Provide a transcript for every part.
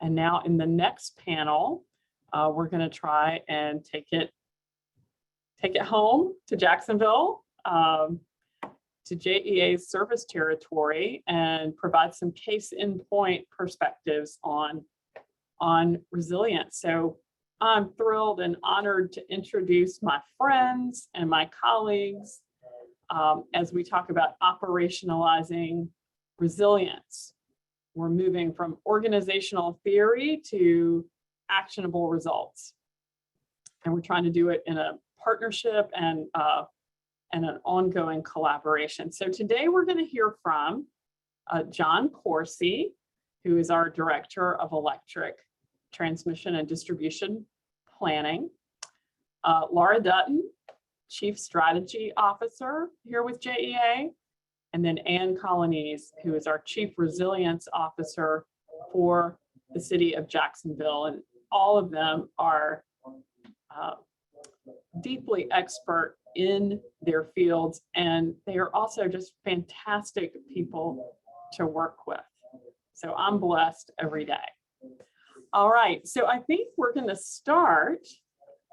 And now in the next panel, we're going to try and take it home to Jacksonville, to JEA's service territory, and provide some case in point perspectives on resilience. So I'm thrilled and honored to introduce my friends and my colleagues as we talk about operationalizing resilience. We're moving from organizational theory to actionable results. And we're trying to do it in a partnership and an ongoing collaboration. So today we're going to hear from John Corsi, who is our Director of Electric Transmission and Distribution Planning, Laura Dutton, Chief Strategy Officer here with JEA, and then Ann Colonese, who is our Chief Resilience Officer for the city of Jacksonville. And all of them are deeply expert in their fields, and they are also just fantastic people to work with. So I'm blessed every day. All right, so I think we're going to start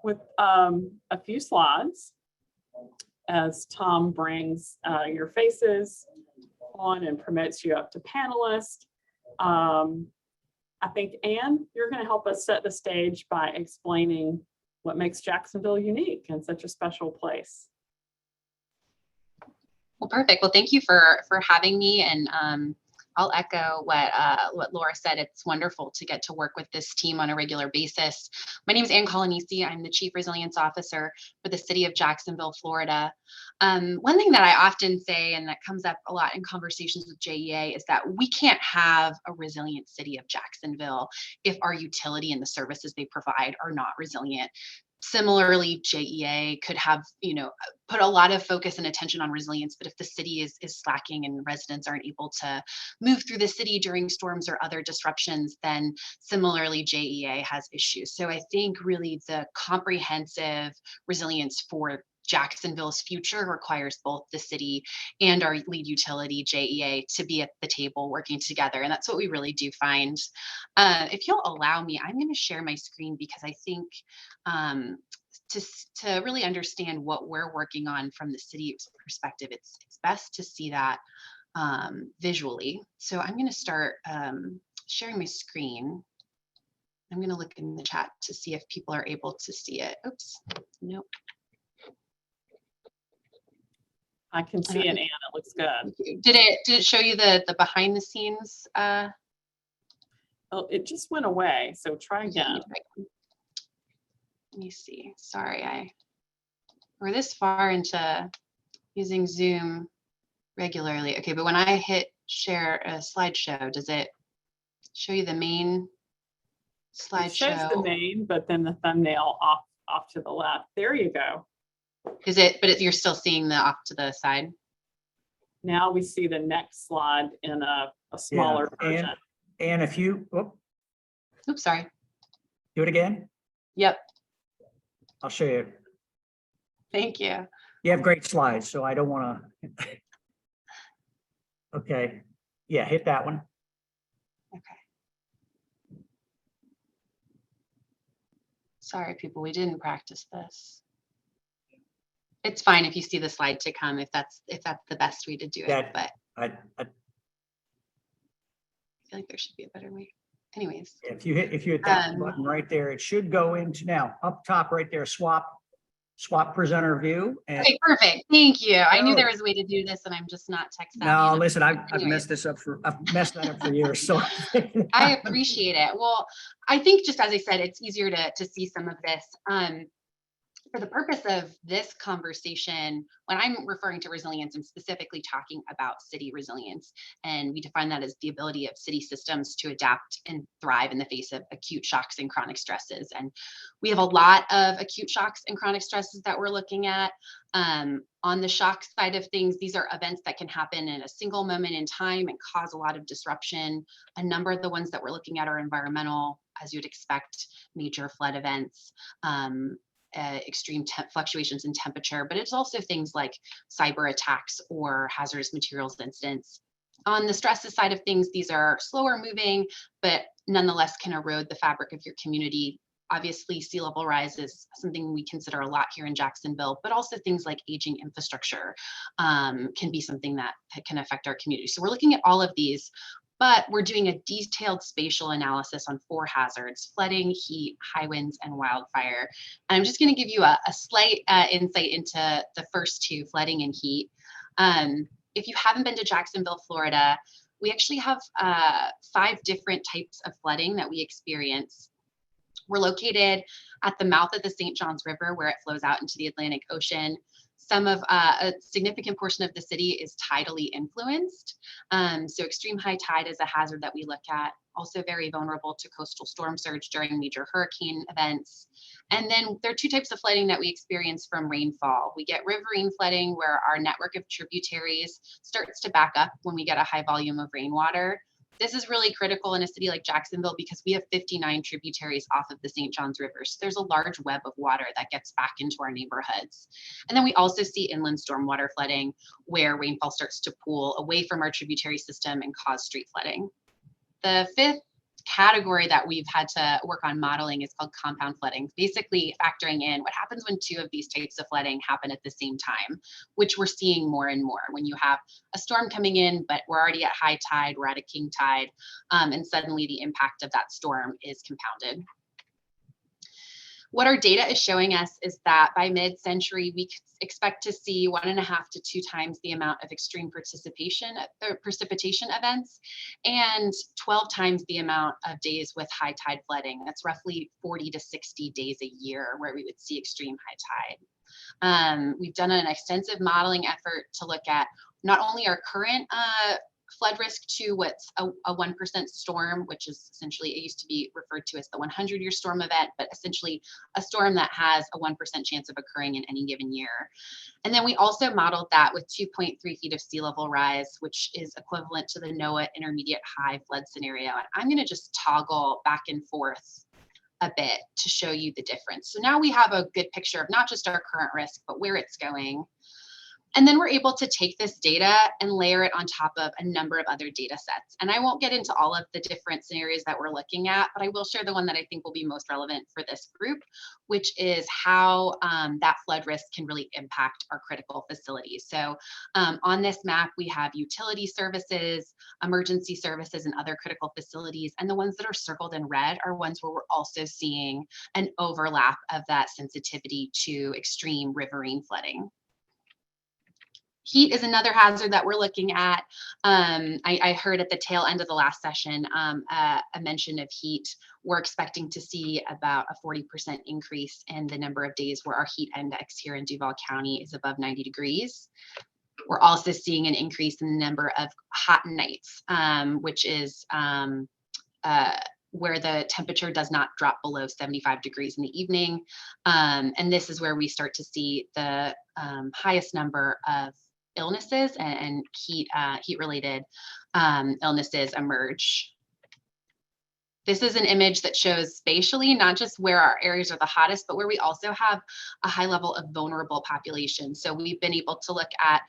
with a few slides as Tom brings your faces on and promotes you up to panelist. I think, Ann, you're going to help us set the stage by explaining what makes Jacksonville unique and such a special place. Well, perfect. Well, thank you for having me, and I'll echo what Laura said. It's wonderful to get to work with this team on a regular basis. My name is Ann Colonese. I'm the Chief Resilience Officer for the city of Jacksonville, Florida. One thing that I often say, and that comes up a lot in conversations with JEA, is that we can't have a resilient city of Jacksonville if our utility and the services they provide are not resilient. Similarly, JEA could have, put a lot of focus and attention on resilience, but if the city is slacking and residents aren't able to move through the city during storms or other disruptions, then similarly, JEA has issues. So I think really the comprehensive resilience for Jacksonville's future requires both the city and our lead utility, JEA, to be at the table working together. And that's what we really do find. If you'll allow me, I'm going to share my screen because I think to really understand what we're working on from the city's perspective, it's best to see that visually. So I'm going to start sharing my screen. I'm going to look in the chat to see if people are able to see it. Oops, nope. I can see it, Ann. It looks good. Did it show you the behind the scenes? Oh, it just went away. So try again. Let me see. Sorry, we're this far into using Zoom regularly. Okay, but when I hit share a slideshow, does it show you the main slideshow? It shows the main, but then the thumbnail off to the left. There you go. Is it? But you're still seeing the off to the side. Now we see the next slide in a smaller version. And if you, oops, sorry. Do it again. Yep. I'll show you. Thank you. You have great slides, so I don't want to. Okay. Yeah, hit that one. Okay. Sorry, people, we didn't practice this. It's fine if you see the slide to come, if that's the best way to do it. But I feel like there should be a better way. Anyways, if you hit that button right there, it should go into now up top right there. Swap presenter view. And okay, perfect. Thank you. I knew there was a way to do this, and I'm just not tech savvy. No, listen, I've messed that up for years. So I appreciate it. Well, I think just as I said, it's easier to see some of this. For the purpose of this conversation, when I'm referring to resilience, I'm specifically talking about city resilience. And we define that as the ability of city systems to adapt and thrive in the face of acute shocks and chronic stresses. And we have a lot of acute shocks and chronic stresses that we're looking at. On the shock side of things, these are events that can happen in a single moment in time and cause a lot of disruption. A number of the ones that we're looking at are environmental, as you'd expect, major flood events. Extreme fluctuations in temperature, but it's also things like cyber attacks or hazardous materials incidents. On the stresses side of things, these are slower moving, but nonetheless can erode the fabric of your community. Obviously, sea level rise is something we consider a lot here in Jacksonville, but also things like aging infrastructure can be something that can affect our community. So we're looking at all of these, but we're doing a detailed spatial analysis on 4 hazards: flooding, heat, high winds, and wildfire. And I'm just going to give you a slight insight into the first 2, flooding and heat. If you haven't been to Jacksonville, Florida, we actually have 5 different types of flooding that we experience. We're located at the mouth of the St. Johns River, where it flows out into the Atlantic Ocean. Some of a significant portion of the city is tidally influenced. So extreme high tide is a hazard that we look at. Also very vulnerable to coastal storm surge during major hurricane events. And then there are 2 types of flooding that we experience from rainfall. We get riverine flooding, where our network of tributaries starts to back up when we get a high volume of rainwater. This is really critical in a city like Jacksonville because we have 59 tributaries off of the St. Johns River. So there's a large web of water that gets back into our neighborhoods. And then we also see inland stormwater flooding, where rainfall starts to pool away from our tributary system and cause street flooding. The 5th category that we've had to work on modeling is called compound flooding, basically factoring in what happens when 2 of these types of flooding happen at the same time, which we're seeing more and more. When you have a storm coming in, but we're already at high tide, we're at a king tide, and suddenly the impact of that storm is compounded. What our data is showing us is that by mid-century, we expect to see 1.5 to 2 times the amount of extreme precipitation events and 12 times the amount of days with high tide flooding. That's roughly 40 to 60 days a year where we would see extreme high tide. We've done an extensive modeling effort to look at not only our current flood risk to what's a 1% storm, which is essentially, it used to be referred to as the 100-year storm event, but essentially a storm that has a 1% chance of occurring in any given year. And then we also modeled that with 2.3 feet of sea level rise, which is equivalent to the NOAA intermediate high flood scenario. And I'm going to just toggle back and forth a bit to show you the difference. So now we have a good picture of not just our current risk, but where it's going. And then we're able to take this data and layer it on top of a number of other data sets. And I won't get into all of the different scenarios that we're looking at, but I will share the one that I think will be most relevant for this group, which is how that flood risk can really impact our critical facilities. So on this map, we have utility services, emergency services, and other critical facilities. And the ones that are circled in red are ones where we're also seeing an overlap of that sensitivity to extreme riverine flooding. Heat is another hazard that we're looking at. I heard at the tail end of the last session a mention of heat. We're expecting to see about a 40% increase in the number of days where our heat index here in Duval County is above 90 degrees. We're also seeing an increase in the number of hot nights, which is where the temperature does not drop below 75 degrees in the evening. And this is where we start to see the highest number of illnesses and heat-related illnesses emerge. This is an image that shows spatially, not just where our areas are the hottest, but where we also have a high level of vulnerable population. So we've been able to look at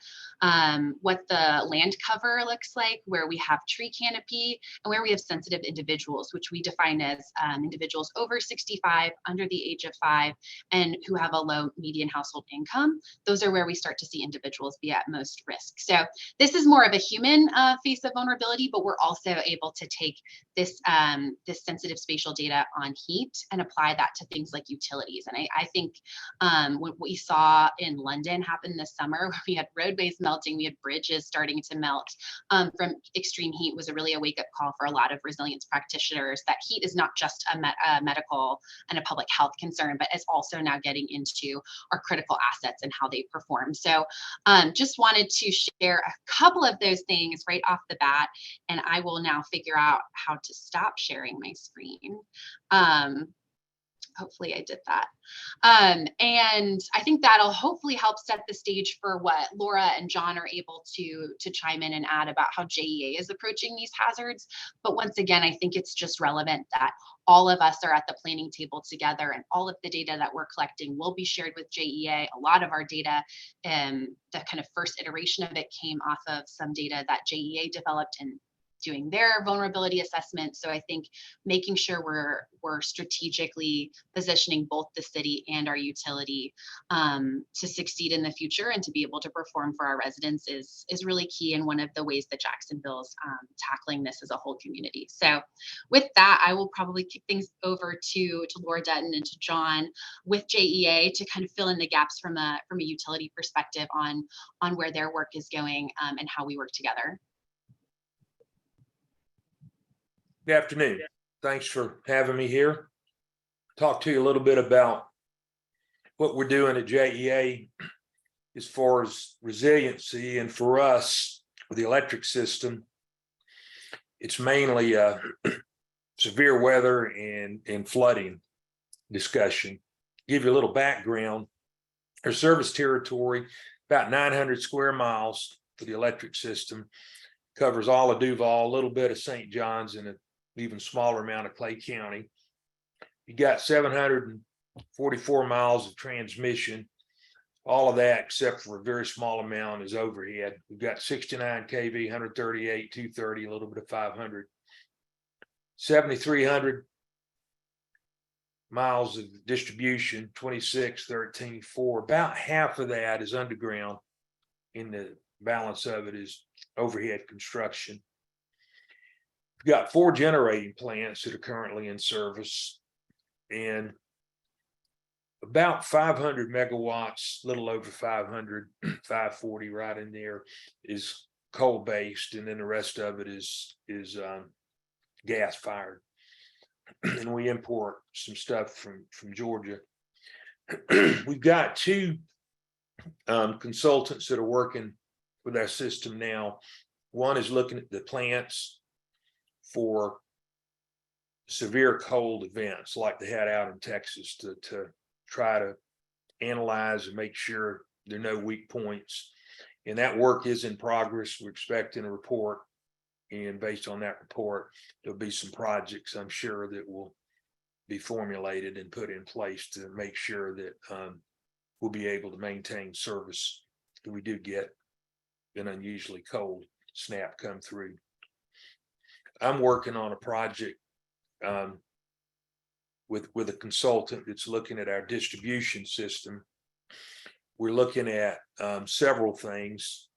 what the land cover looks like, where we have tree canopy, and where we have sensitive individuals, which we define as individuals over 65, under the age of 5, and who have a low median household income. Those are where we start to see individuals be at most risk. So this is more of a human face of vulnerability, but we're also able to take this this sensitive spatial data on heat and apply that to things like utilities. And I think what we saw in London happen this summer, where we had roadways melting, we had bridges starting to melt from extreme heat, was really a wake-up call for a lot of resilience practitioners that heat is not just a medical and a public health concern, but is also now getting into our critical assets and how they perform. So just wanted to share a couple of those things right off the bat, and I will now figure out how to stop sharing my screen. hopefully I did that. And I think that'll hopefully help set the stage for what Laura and John are able to chime in and add about how JEA is approaching these hazards. But once again, I think it's just relevant that all of us are at the planning table together, and all of the data that we're collecting will be shared with JEA. A lot of our data, the kind of first iteration of it came off of some data that JEA developed and doing their vulnerability assessment. So I think making sure we're strategically positioning both the city and our utility to succeed in the future and to be able to perform for our residents is really key, and one of the ways that Jacksonville's tackling this as a whole community. So with that, I will probably kick things over to Laura Dutton and to John with JEA to kind of fill in the gaps from a utility perspective on where their work is going and how we work together. Good afternoon. Thanks for having me here. Talk to you a little bit about what we're doing at JEA as far as resiliency. And for us, with the electric system, it's mainly severe weather and flooding discussion. Give you a little background. Our service territory, about 900 square miles for the electric system, covers all of Duval, a little bit of St. John's, and an even smaller amount of Clay County. You got 744 miles of transmission. All of that, except for a very small amount, is overhead. We've got 69 kV, 138, 230, a little bit of 500. 7,300 miles of distribution, 26, 13, 4. About half of that is underground, and the balance of it is overhead construction. We've got 4 generating plants that are currently in service, and about 500 megawatts, little over 500, 540 right in there, is coal based, and then the rest of it is gas fired. And we import some stuff from Georgia. We've got 2 consultants that are working with our system now. One is looking at the plants for severe cold events like they had out in Texas to try to analyze and make sure there are no weak points. And that work is in progress. We're expecting a report, and based on that report, there'll be some projects, I'm sure, that will be formulated and put in place to make sure that we'll be able to maintain service if we do get an unusually cold snap come through. I'm working on a project with a consultant that's looking at our distribution system. We're looking at several things.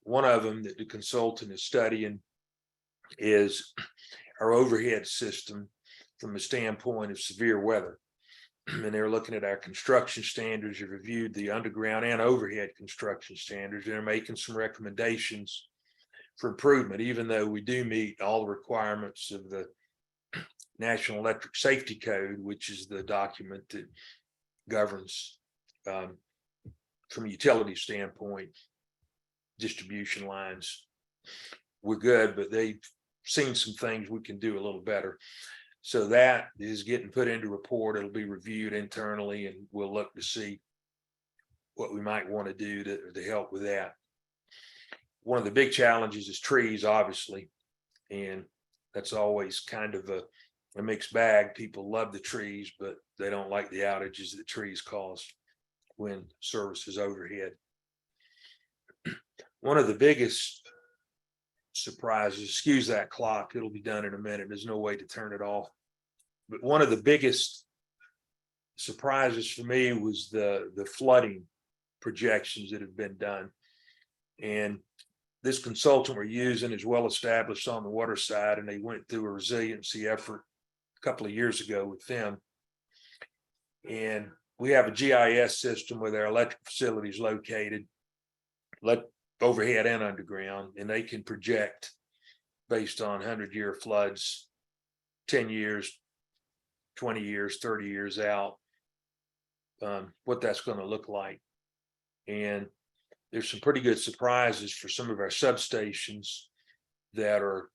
One of them that the consultant is studying is our overhead system from the standpoint of severe weather. And they're looking at our construction standards. They've reviewed the underground and overhead construction standards. They're making some recommendations for improvement, even though we do meet all the requirements of the National Electric Safety Code, which is the document that governs, from a utility standpoint, distribution lines. We're good, but they've seen some things we can do a little better. So that is getting put into report. It'll be reviewed internally, and we'll look to see what we might want to do to help with that. One of the big challenges is trees, obviously, and that's always kind of a mixed bag. People love the trees, but they don't like the outages that trees cause when service is overhead. One of the biggest surprises, excuse that clock, it'll be done in a minute. There's no way to turn it off. But one of the biggest surprises for me was the flooding projections that have been done. And this consultant we're using is well established on the water side, and they went through a resiliency effort a couple of years ago with them. And we have a GIS system where their electric facility is located, overhead and underground, and they can project based on 100-year floods, 10 years, 20 years, 30 years out, what that's going to look like. And there's some pretty good surprises for some of our substations that are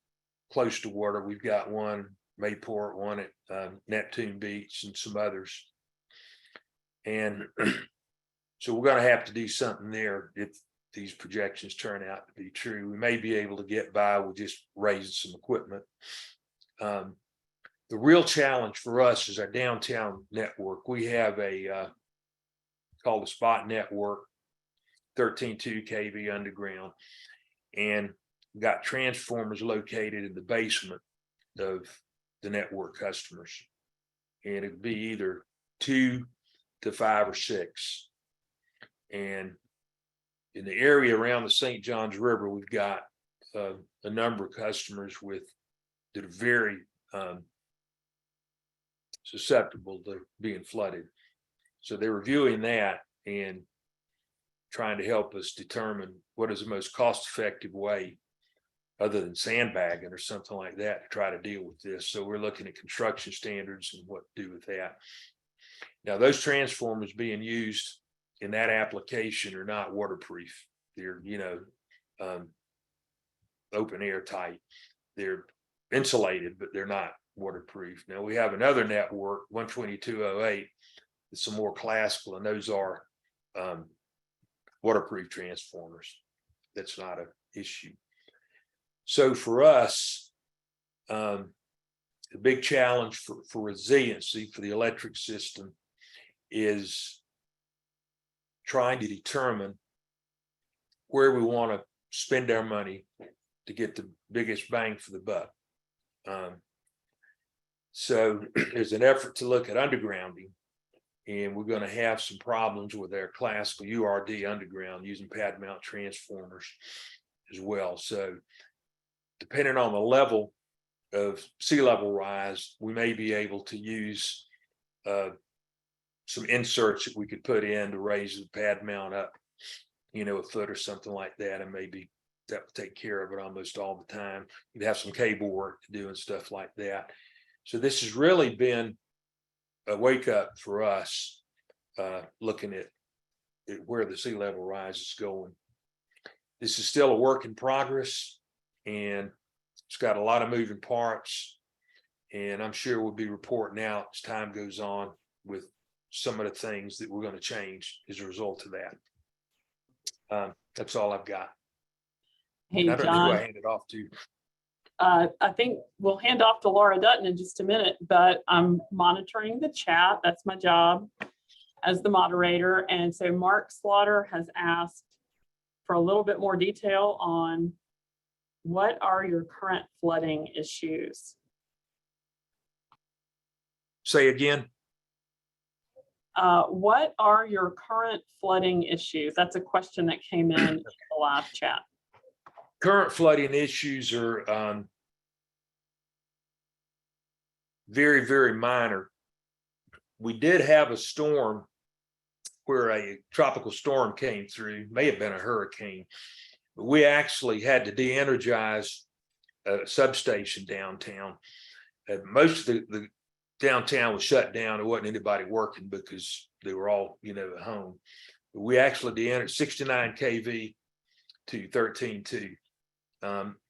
close to water. We've got one Mayport, one at Neptune Beach, and some others. And so we're going to have to do something there if these projections turn out to be true. We may be able to get by with just raising some equipment. The real challenge for us is our downtown network. We have a called a spot network, 13.2 kV underground, and got transformers located in the basement of the network customers. And it'd be either 2 to 5 or 6. And in the area around the St. Johns River, we've got a number of customers that are very susceptible to being flooded. So they're reviewing that and trying to help us determine what is the most cost-effective way, other than sandbagging or something like that, to try to deal with this. So we're looking at construction standards and what to do with that. Now, those transformers being used in that application are not waterproof. They're, open air tight. They're insulated, but they're not waterproof. Now we have another network, 12208, it's some more classical, and those are waterproof transformers. That's not an issue. So for us, the big challenge for resiliency for the electric system is trying to determine where we want to spend our money to get the biggest bang for the buck. So there's an effort to look at undergrounding, and we're going to have some problems with our classical URD underground using pad mount transformers as well. So depending on the level of sea level rise, we may be able to use some inserts that we could put in to raise the pad mount up, a foot or something like that, and maybe that would take care of it almost all the time. You'd have some cable work to do and stuff like that. So this has really been a wake up for us, looking at where the sea level rise is going. This is still a work in progress, and it's got a lot of moving parts, and I'm sure we'll be reporting out as time goes on with some of the things that we're going to change as a result of that. That's all I've got. Hey, I don't know who I John, hand it off to. I think we'll hand off to Laura Dutton in just a minute, but I'm monitoring the chat. That's my job as the moderator. And so Mark Slaughter has asked for a little bit more detail on what are your current flooding issues? Say again. What are your current flooding issues? That's a question that came in the live chat. Current flooding issues are very, very minor. We did have a storm where a tropical storm came through, may have been a hurricane, but we actually had to de-energize a substation downtown. Most of the downtown was shut down. There wasn't anybody working because they were all, at home. But we actually de-energized 69 kV to 13.2.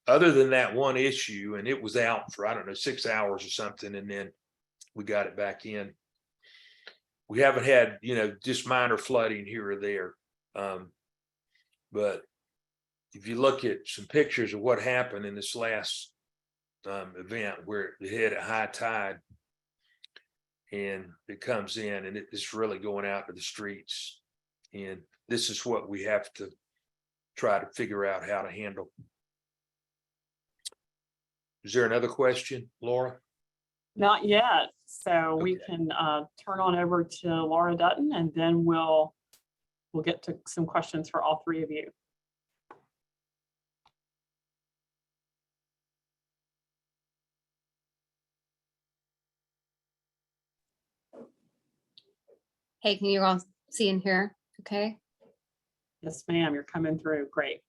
Other than that one issue, and it was out for, 6 hours or something, and then we got it back in. We haven't had, just minor flooding here or there. But if you look at some pictures of what happened in this last event where it hit at high tide, and it comes in and it's really going out to the streets. And this is what we have to try to figure out how to handle. Is there another question, Laura? Not yet. So we Okay. can turn on over to Laura Dutton, and then we'll get to some questions for all three of you. Hey, can you all see and hear? Okay. Yes, ma'am, you're coming through. Great.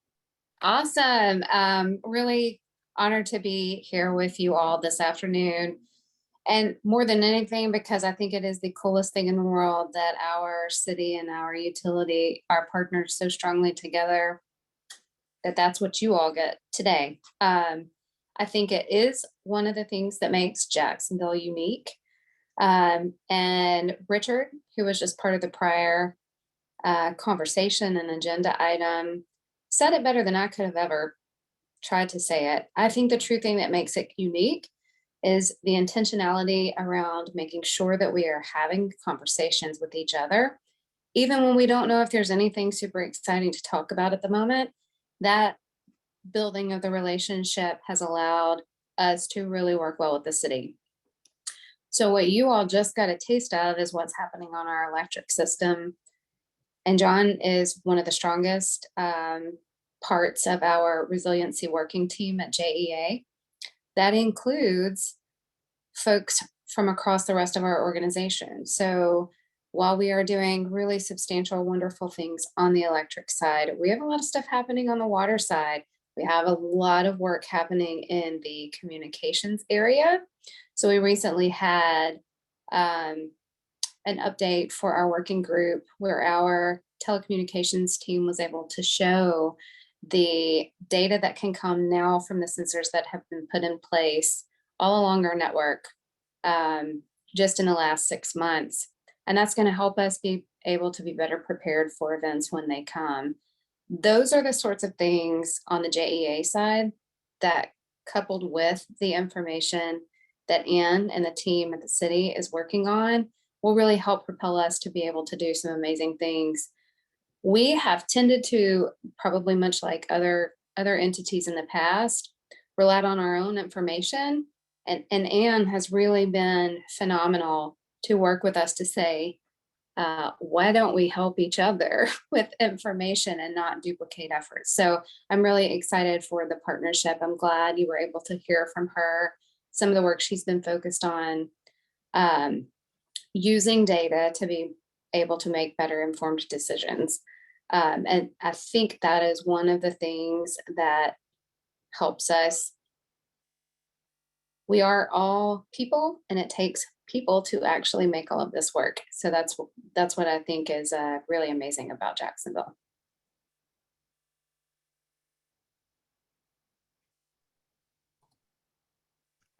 Awesome. Really honored to be here with you all this afternoon. And more than anything, because I think it is the coolest thing in the world that our city and our utility are partnered so strongly together, that's what you all get today. I think it is one of the things that makes Jacksonville unique. And Richard, who was just part of the prior conversation and agenda item, said it better than I could have ever tried to say it. I think the true thing that makes it unique is the intentionality around making sure that we are having conversations with each other, even when we don't know if there's anything super exciting to talk about at the moment. That building of the relationship has allowed us to really work well with the city. So what you all just got a taste of is what's happening on our electric system. And John is one of the strongest parts of our resiliency working team at JEA. That includes folks from across the rest of our organization. So while we are doing really substantial, wonderful things on the electric side, we have a lot of stuff happening on the water side. We have a lot of work happening in the communications area. So we recently had an update for our working group where our telecommunications team was able to show the data that can come now from the sensors that have been put in place all along our network just in the last 6 months. And that's going to help us be able to be better prepared for events when they come. Those are the sorts of things on the JEA side that, coupled with the information that Ann and the team at the city is working on, will really help propel us to be able to do some amazing things. We have tended to, probably much like other entities in the past, relied on our own information. And Ann has really been phenomenal to work with us to say, why don't we help each other with information and not duplicate efforts? So I'm really excited for the partnership. I'm glad you were able to hear from her some of the work she's been focused on, using data to be able to make better informed decisions. And I think that is one of the things that helps us. We are all people, and it takes people to actually make all of this work. So that's what I think is really amazing about Jacksonville.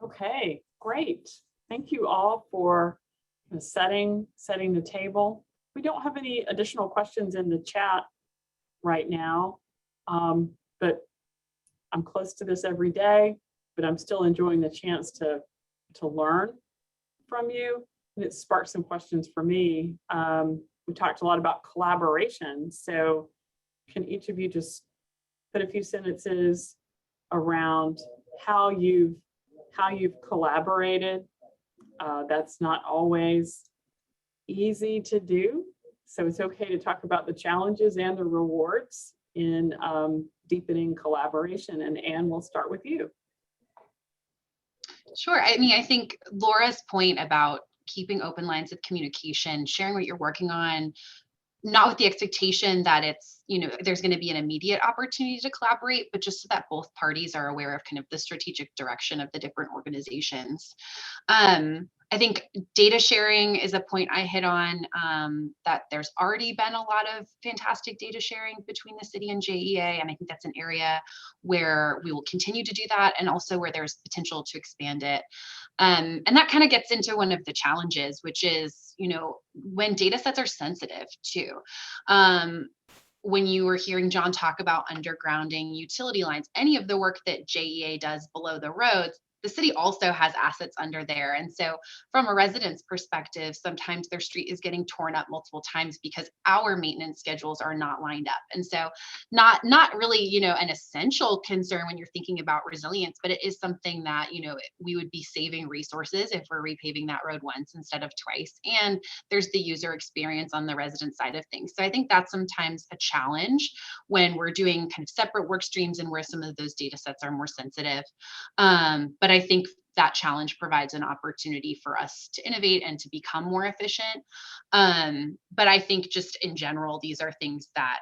Okay, great. Thank you all for setting the table. We don't have any additional questions in the chat right now, but I'm close to this every day, but I'm still enjoying the chance to learn from you. And it sparked some questions for me. We talked a lot about collaboration. So can each of you just put a few sentences around how you've collaborated? That's not always easy to do. So it's okay to talk about the challenges and the rewards in deepening collaboration. And Ann, we'll start with you. Sure. I mean, I think Laura's point about keeping open lines of communication, sharing what you're working on, not with the expectation that it's, there's going to be an immediate opportunity to collaborate, but just so that both parties are aware of kind of the strategic direction of the different organizations. I think data sharing is a point I hit on, that there's already been a lot of fantastic data sharing between the city and JEA. And I think that's an area where we will continue to do that, and also where there's potential to expand it. And that kind of gets into one of the challenges, which is, when data sets are sensitive too. When you were hearing John talk about undergrounding utility lines, any of the work that JEA does below the roads, the city also has assets under there. And so from a resident's perspective, sometimes their street is getting torn up multiple times because our maintenance schedules are not lined up. And so not really, an essential concern when you're thinking about resilience, but it is something that, we would be saving resources if we're repaving that road once instead of twice. And there's the user experience on the resident side of things. So I think that's sometimes a challenge when we're doing kind of separate work streams and where some of those data sets are more sensitive. But I think that challenge provides an opportunity for us to innovate and to become more efficient. But I think just in general, these are things that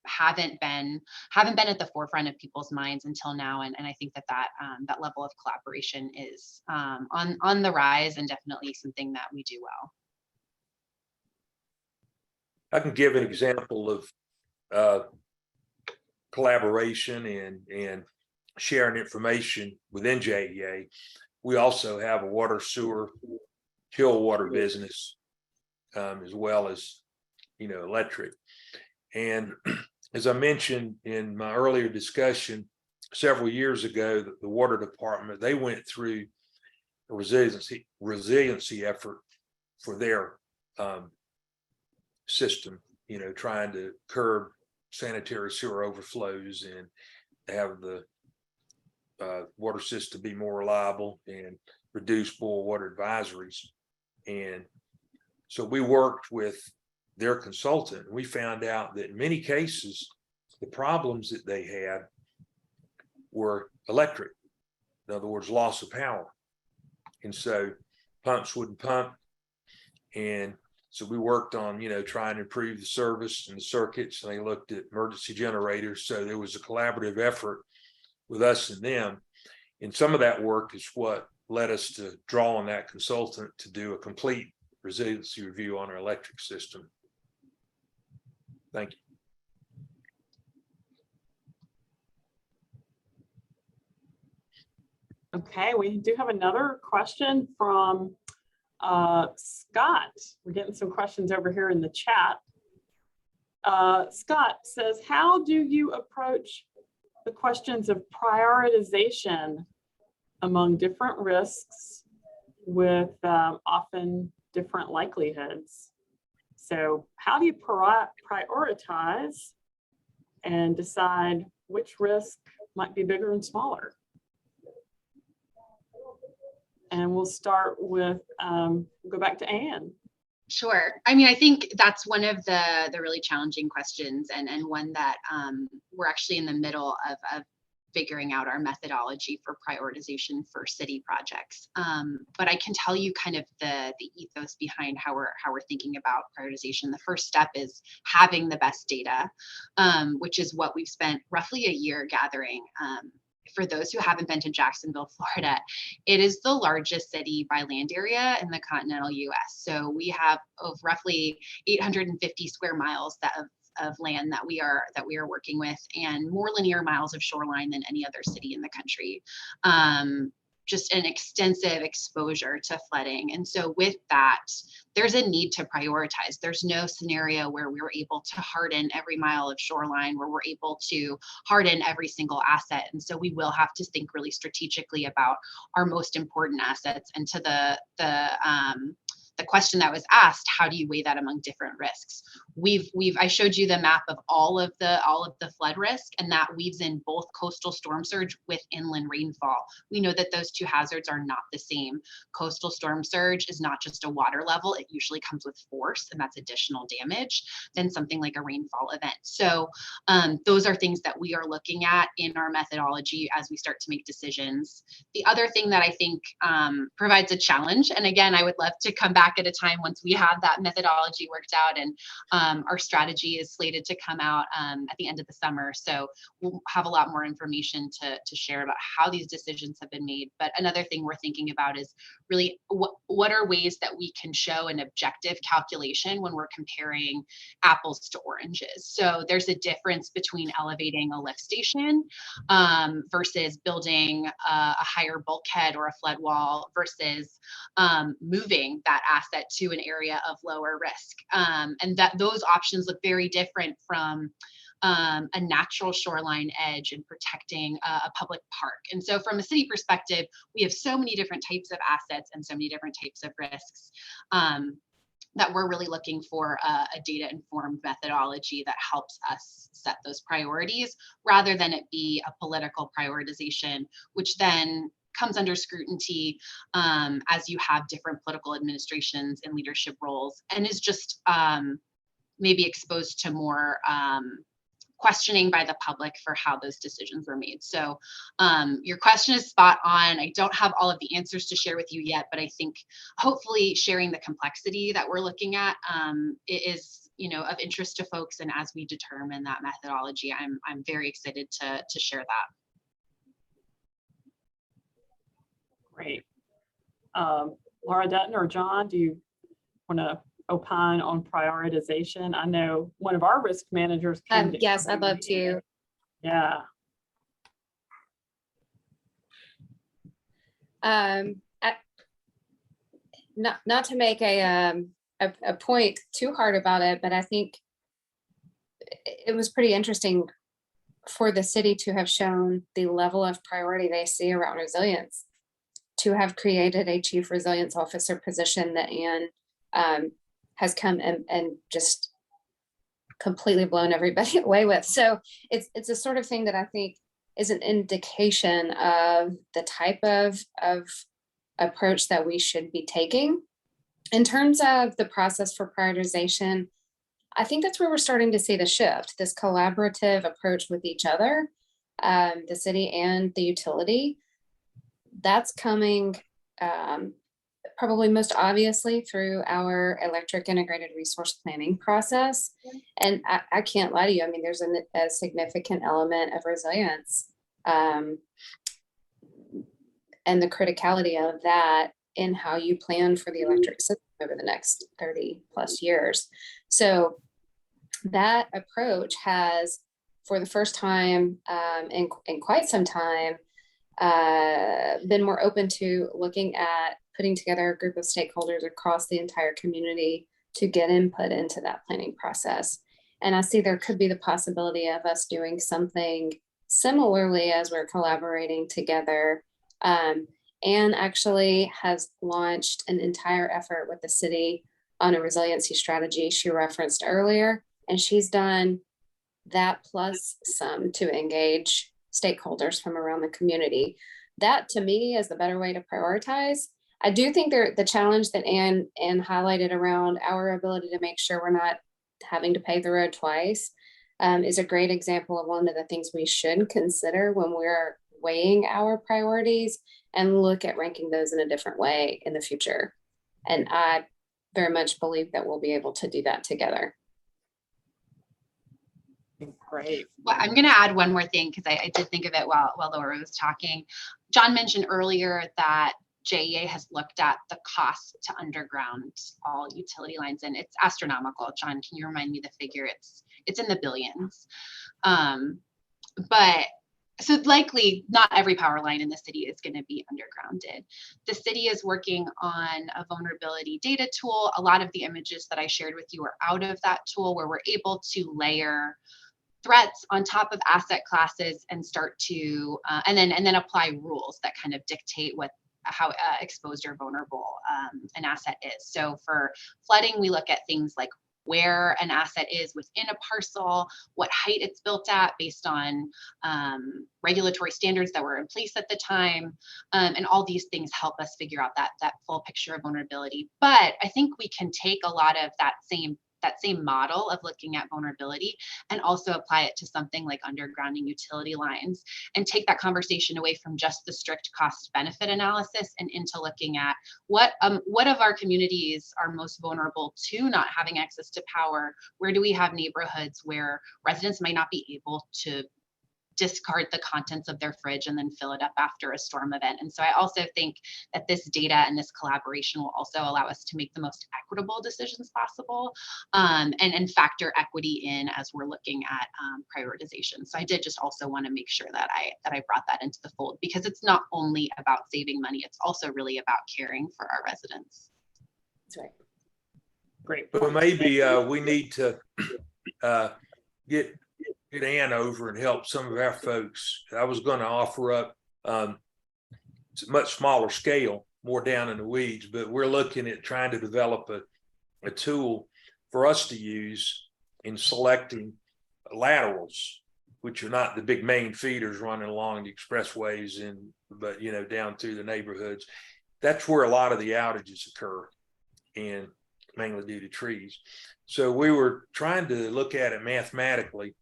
haven't been at the forefront of people's minds until now. And I think that level of collaboration is on the rise, and definitely something that we do well. I can give an example of collaboration and sharing information within JEA. We also have a water, sewer, chill water business, as well as, electric. And as I mentioned in my earlier discussion, several years ago, the water department, they went through a resiliency effort for their system, trying to curb sanitary sewer overflows and have the water system be more reliable and reduce boil water advisories. And so we worked with their consultant. We found out that in many cases, the problems that they had were electric. In other words, loss of power. And so pumps wouldn't pump. And so we worked on, trying to improve the service and the circuits, and they looked at emergency generators. So there was a collaborative effort with us and them. And some of that work is what led us to draw on that consultant to do a complete resiliency review on our electric system. Thank you. Okay, we do have another question from Scott. We're getting some questions over here in the chat. Scott says, how do you approach the questions of prioritization among different risks with often different likelihoods? So how do you prioritize and decide which risk might be bigger and smaller? And we'll start with, go back to Anne. Sure. I mean, I think that's one of the really challenging questions, and one that we're actually in the middle of figuring out our methodology for prioritization for city projects. But I can tell you kind of the ethos behind how we're thinking about prioritization. The first step is having the best data, which is what we've spent roughly a year gathering. For those who haven't been to Jacksonville, Florida, it is the largest city by land area in the continental US. So we have roughly 850 square miles of land that we are working with, and more linear miles of shoreline than any other city in the country. Just an extensive exposure to flooding. And so with that, there's a need to prioritize. There's no scenario where we're able to harden every mile of shoreline, where we're able to harden every single asset. And so we will have to think really strategically about our most important assets. And to the question that was asked, how do you weigh that among different risks? I showed you the map of all of the flood risk, and that weaves in both coastal storm surge with inland rainfall. We know that those two hazards are not the same. Coastal storm surge is not just a water level, it usually comes with force, and that's additional damage than something like a rainfall event. So those are things that we are looking at in our methodology as we start to make decisions. The other thing that I think provides a challenge, and again, I would love to come back at a time once we have that methodology worked out, and our strategy is slated to come out at the end of the summer. So we'll have a lot more information to share about how these decisions have been made. But another thing we're thinking about is really what are ways that we can show an objective calculation when we're comparing apples to oranges. So there's a difference between elevating a lift station versus building a higher bulkhead or a flood wall versus moving that asset to an area of lower risk. And that those options look very different from a natural shoreline edge and protecting a public park. And so from a city perspective, we have so many different types of assets and so many different types of risks that we're really looking for a data-informed methodology that helps us set those priorities rather than it be a political prioritization, which then comes under scrutiny as you have different political administrations and leadership roles, and is just maybe exposed to more questioning by the public for how those decisions were made. So your question is spot on. I don't have all of the answers to share with you yet, but I think hopefully sharing the complexity that we're looking at is of interest to folks. And as we determine that methodology, I'm very excited to share that. Great. Laura Dutton or John, do you want to opine on prioritization? I know one of our risk managers. Yes, I'd love to. Yeah. Not to make a point too hard about it, but I think it was pretty interesting for the city to have shown the level of priority they see around resilience, to have created a chief resilience officer position that Anne has come and just completely blown everybody away with. So it's a sort of thing that I think is an indication of the type of approach that we should be taking. In terms of the process for prioritization, I think that's where we're starting to see the shift, this collaborative approach with each other, the city and the utility. That's coming probably most obviously through our electric integrated resource planning process. And I can't lie to you, I mean, there's a significant element of resilience and the criticality of that in how you plan for the electric system over the next 30 plus years. So that approach has, for the first time in quite some time, been more open to looking at putting together a group of stakeholders across the entire community to get input into that planning process. And I see there could be the possibility of us doing something similarly as we're collaborating together. Anne actually has launched an entire effort with the city on a resiliency strategy she referenced earlier, and she's done that plus some to engage stakeholders from around the community. That to me is the better way to prioritize. I do think the challenge that Anne highlighted around our ability to make sure we're not having to pave the road twice is a great example of one of the things we should consider when we're weighing our priorities and look at ranking those in a different way in the future. And I very much believe that we'll be able to do that together. Great. Well, I'm going to add one more thing because I did think of it while Laura was talking. John mentioned earlier that JEA has looked at the cost to underground all utility lines, and it's astronomical. John, can you remind me the figure? It's in the billions. But so likely not every power line in the city is going to be undergrounded. The city is working on a vulnerability data tool. A lot of the images that I shared with you are out of that tool, where we're able to layer threats on top of asset classes and start to and then apply rules that kind of dictate how exposed or vulnerable an asset is. So for flooding, we look at things like where an asset is within a parcel, what height it's built at based on regulatory standards that were in place at the time. And all these things help us figure out that full picture of vulnerability. But I think we can take a lot of that same model of looking at vulnerability and also apply it to something like undergrounding utility lines, and take that conversation away from just the strict cost benefit analysis and into looking at what of our communities are most vulnerable to not having access to power. Where do we have neighborhoods where residents might not be able to discard the contents of their fridge and then fill it up after a storm event? And so I also think that this data and this collaboration will also allow us to make the most equitable decisions possible, and factor equity in as we're looking at prioritization. So I did just also want to make sure that I brought that into the fold, because it's not only about saving money, it's also really about caring for our residents. That's right. Great. But maybe we need to get Ann over and help some of our folks. I was going to offer up it's a much smaller scale, more down in the weeds, but we're looking at trying to develop a tool for us to use in selecting laterals, which are not the big main feeders running along the expressways but down through the neighborhoods. That's where a lot of the outages occur, and mainly due to trees. So we were trying to look at it mathematically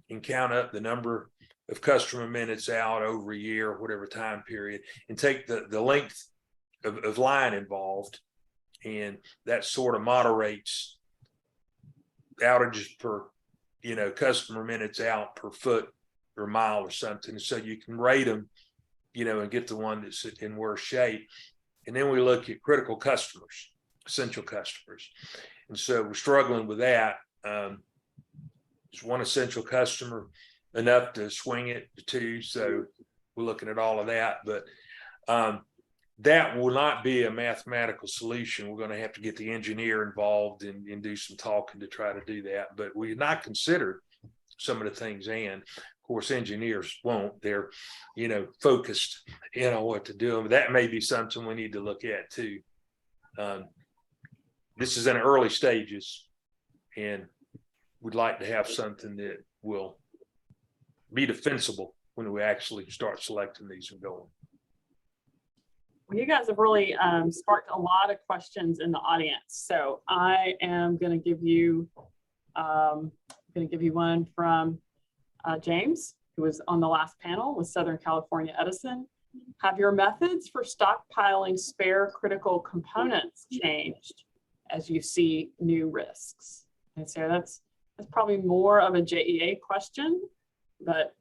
and count up the number of customer minutes out over a year, whatever time period, and take the length of line involved. And that sort of moderates outages per, customer minutes out per foot or mile or something. So you can rate them, and get the one that's in worse shape. And then we look at critical customers, essential customers. And so we're struggling with that. Is one essential customer enough to swing it to two? So we're looking at all of that. But that will not be a mathematical solution. We're going to have to get the engineer involved and do some talking to try to do that. But we've not considered some of the things. And of course, engineers won't. They're, focused, on what to do. But that may be something we need to look at too. This is in early stages, and we'd like to have something that will be defensible when we actually start selecting these and going. Well, you guys have really sparked a lot of questions in the audience. So I am going to give you one from James, who was on the last panel with Southern California Edison. Have your methods for stockpiling spare critical components changed as you see new risks? And so that's probably more of a JEA question, but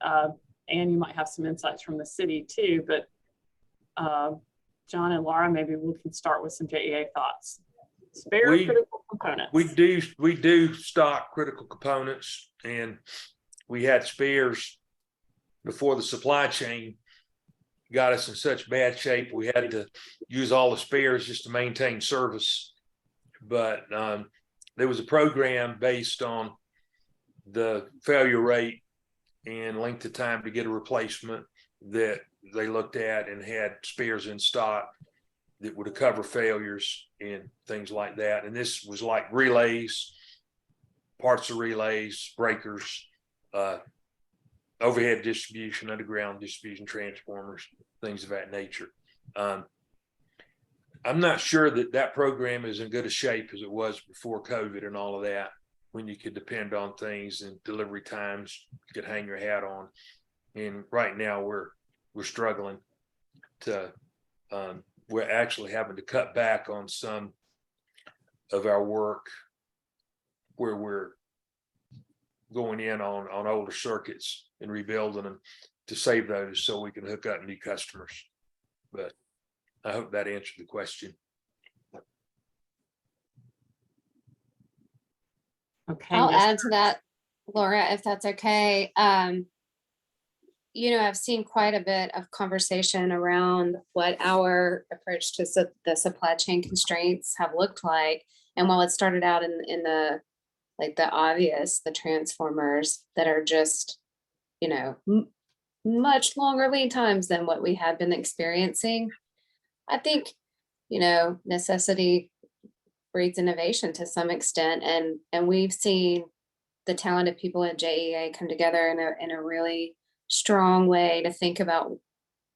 Anne, you might have some insights from the city too. But John and Laura, maybe we can start with some JEA thoughts. Spare critical components. We do stock critical components, and we had spares before the supply chain got us in such bad shape. We had to use all the spares just to maintain service. But there was a program based on the failure rate and length of time to get a replacement that they looked at and had spares in stock that would cover failures and things like that. And this was like relays, parts of relays, breakers, overhead distribution, underground distribution transformers, things of that nature. I'm not sure that program is in good a shape as it was before COVID and all of that, when you could depend on things and delivery times you could hang your hat on. And right now we're struggling to, we're actually having to cut back on some of our work where we're going in on older circuits and rebuilding them to save those so we can hook up new customers. But I hope that answered the question. Okay. I'll add to that, Laura, if that's okay. I've seen quite a bit of conversation around what our approach to the supply chain constraints have looked like. And while it started out in the obvious, the transformers that are just, much longer lead times than what we had been experiencing, I think, necessity breeds innovation to some extent. And we've seen the talented people at JEA come together in a really strong way to think about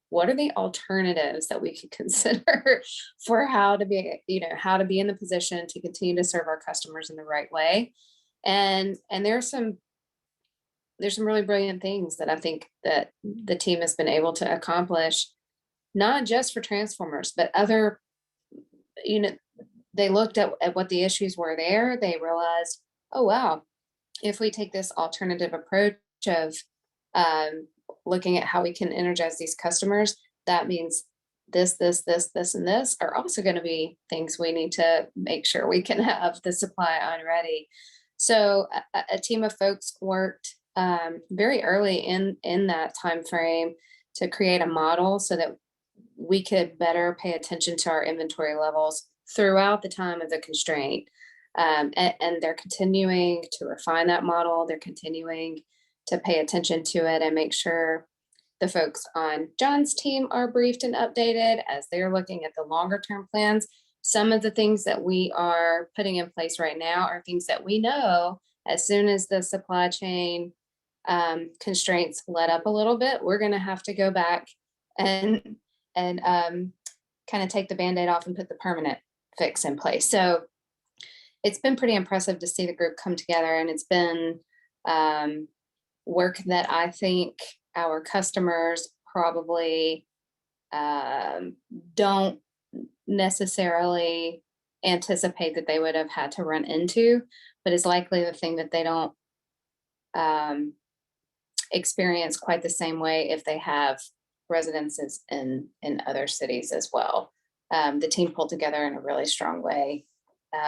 what are the alternatives that we could consider for how to be in the position to continue to serve our customers in the right way. And there's some really brilliant things that I think that the team has been able to accomplish, not just for transformers, but other, they looked at what the issues were there. They realized, oh, wow, if we take this alternative approach of looking at how we can energize these customers, that means this, and this are also going to be things we need to make sure we can have the supply on ready. So a team of folks worked very early in that time frame to create a model so that we could better pay attention to our inventory levels throughout the time of the constraint. And they're continuing to refine that model. They're continuing to pay attention to it and make sure the folks on John's team are briefed and updated as they're looking at the longer term plans. Some of the things that we are putting in place right now are things that we know as soon as the supply chain constraints let up a little bit, we're going to have to go back and kind of take the Band-Aid off and put the permanent fix in place. So it's been pretty impressive to see the group come together, and it's been work that I think our customers probably don't necessarily anticipate that they would have had to run into, but is likely the thing that they don't experience quite the same way if they have residences in other cities as well. The team pulled together in a really strong way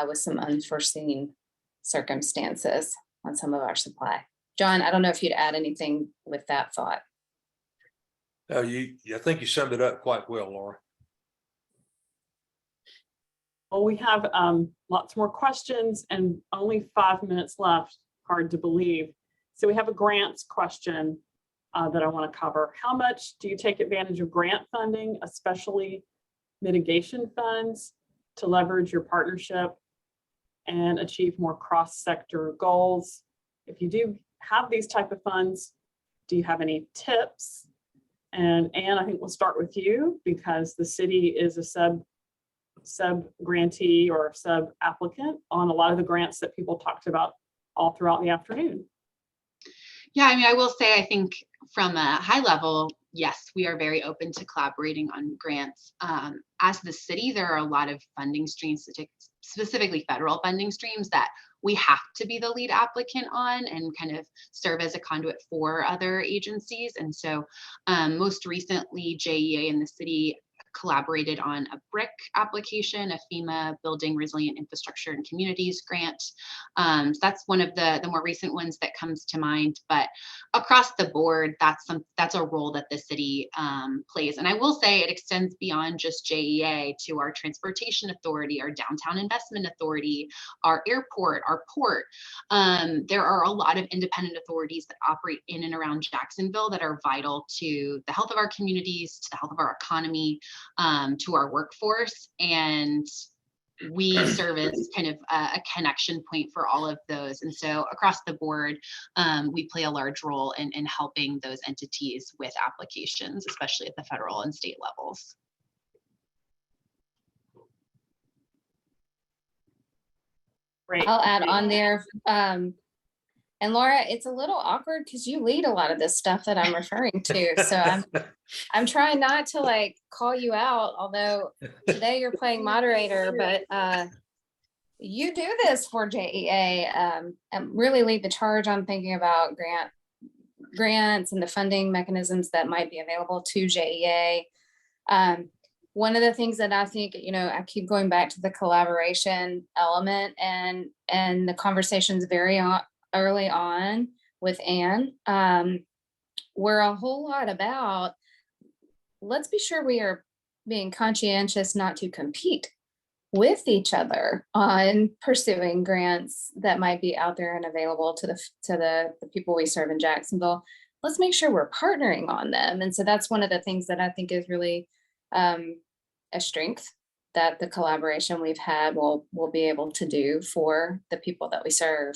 with some unforeseen circumstances on some of our supply. John, I don't know if you'd add anything with that thought. I think you summed it up quite well, Laura. Well, we have lots more questions and only 5 minutes left. Hard to believe. So we have a grants question that I want to cover. How much do you take advantage of grant funding, especially mitigation funds, to leverage your partnership and achieve more cross-sector goals? If you do have these type of funds, do you have any tips? And Anne, I think we'll start with you because the city is a sub grantee or sub applicant on a lot of the grants that people talked about all throughout the afternoon. Yeah, I mean, I will say, I think from a high level, yes, we are very open to collaborating on grants. As the city, there are a lot of funding streams, specifically federal funding streams, that we have to be the lead applicant on and kind of serve as a conduit for other agencies. And so most recently, JEA and the city collaborated on a BRIC application, a FEMA Building Resilient Infrastructure and Communities grant. So that's one of the more recent ones that comes to mind. But across the board, that's a role that the city plays. And I will say it extends beyond just JEA to our transportation authority, our downtown investment authority, our airport, our port. There are a lot of independent authorities that operate in and around Jacksonville that are vital to the health of our communities, to the health of our economy, to our workforce. And we serve as kind of a connection point for all of those. And so across the board, we play a large role in helping those entities with applications, especially at the federal and state levels. Great. I'll add on there. And Laura, it's a little awkward because you lead a lot of this stuff that I'm referring to. So I'm trying not to like call you out, although today you're playing moderator, but you do this for JEA and really lead the charge on thinking about grants and the funding mechanisms that might be available to JEA. One of the things that I think, I keep going back to the collaboration element and the conversations very early on with Anne, were a whole lot about, let's be sure we are being conscientious not to compete with each other on pursuing grants that might be out there and available to the people we serve in Jacksonville. Let's make sure we're partnering on them. And so that's one of the things that I think is really a strength that the collaboration we've had will be able to do for the people that we serve.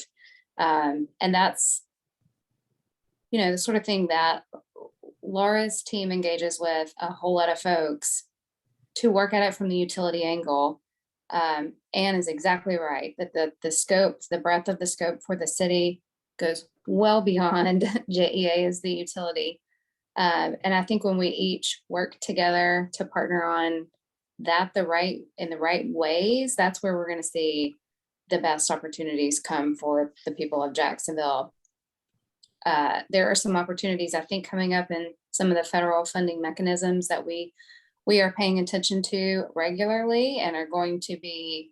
And that's, the sort of thing that Laura's team engages with a whole lot of folks to work at it from the utility angle. Anne is exactly right that the breadth of the scope for the city goes well beyond JEA as the utility. And I think when we each work together to partner on that in the right ways, that's where we're going to see the best opportunities come for the people of Jacksonville. There are some opportunities, I think, coming up in some of the federal funding mechanisms that we are paying attention to regularly and are going to be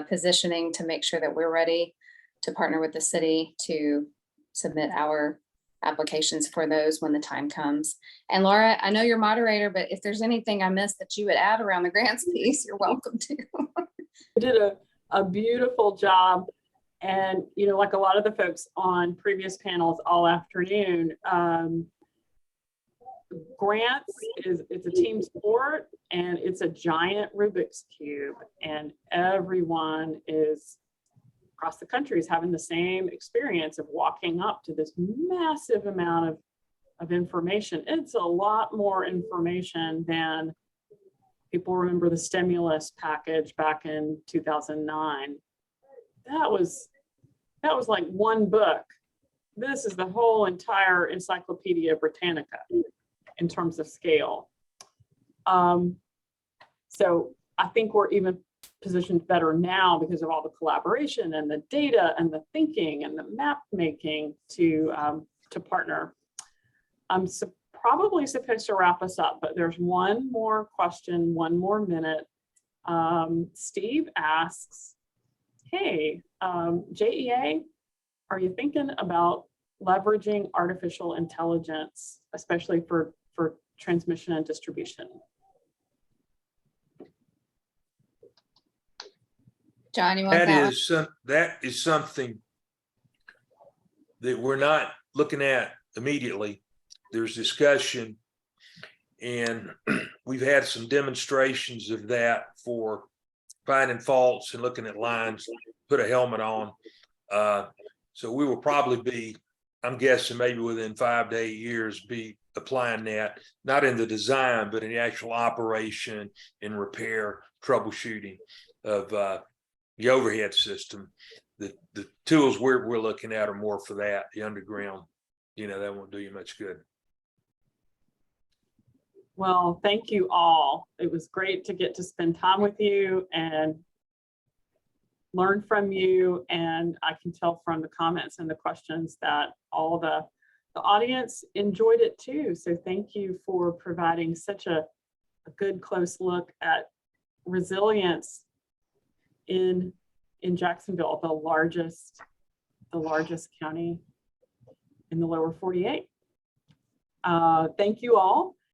positioning to make sure that we're ready to partner with the city to submit our applications for those when the time comes. And Laura, I know you're moderator, but if there's anything I missed that you would add around the grants piece, you're welcome to. You did a beautiful job. And, like a lot of the folks on previous panels all afternoon, grants it's a team sport and it's a giant Rubik's Cube, and everyone is across the country is having the same experience of walking up to this massive amount of information. It's a lot more information than people remember the stimulus package back in 2009. That was like one book. This is the whole entire Encyclopedia Britannica in terms of scale. So I think we're even positioned better now because of all the collaboration and the data and the thinking and the map making to partner. I'm probably supposed to wrap us up, but there's one more question, 1 more minute. Steve asks, hey, JEA, are you thinking about leveraging artificial intelligence, especially for transmission and distribution? John, you want That that one? is, that is something. That is something that we're not looking at immediately. There's discussion, and we've had some demonstrations of that for finding faults and looking at lines, put a helmet on. So we will probably be, I'm guessing maybe within 5 to 8 years, be applying that, not in the design, but in the actual operation and repair, troubleshooting of the overhead system. The tools we're looking at are more for that, the underground, that won't do you much good. Well, thank you all. It was great to get to spend time with you and learn from you. And I can tell from the comments and the questions that all the audience enjoyed it too. So thank you for providing such a good close look at resilience in Jacksonville, the largest county in the lower 48. Thank you all.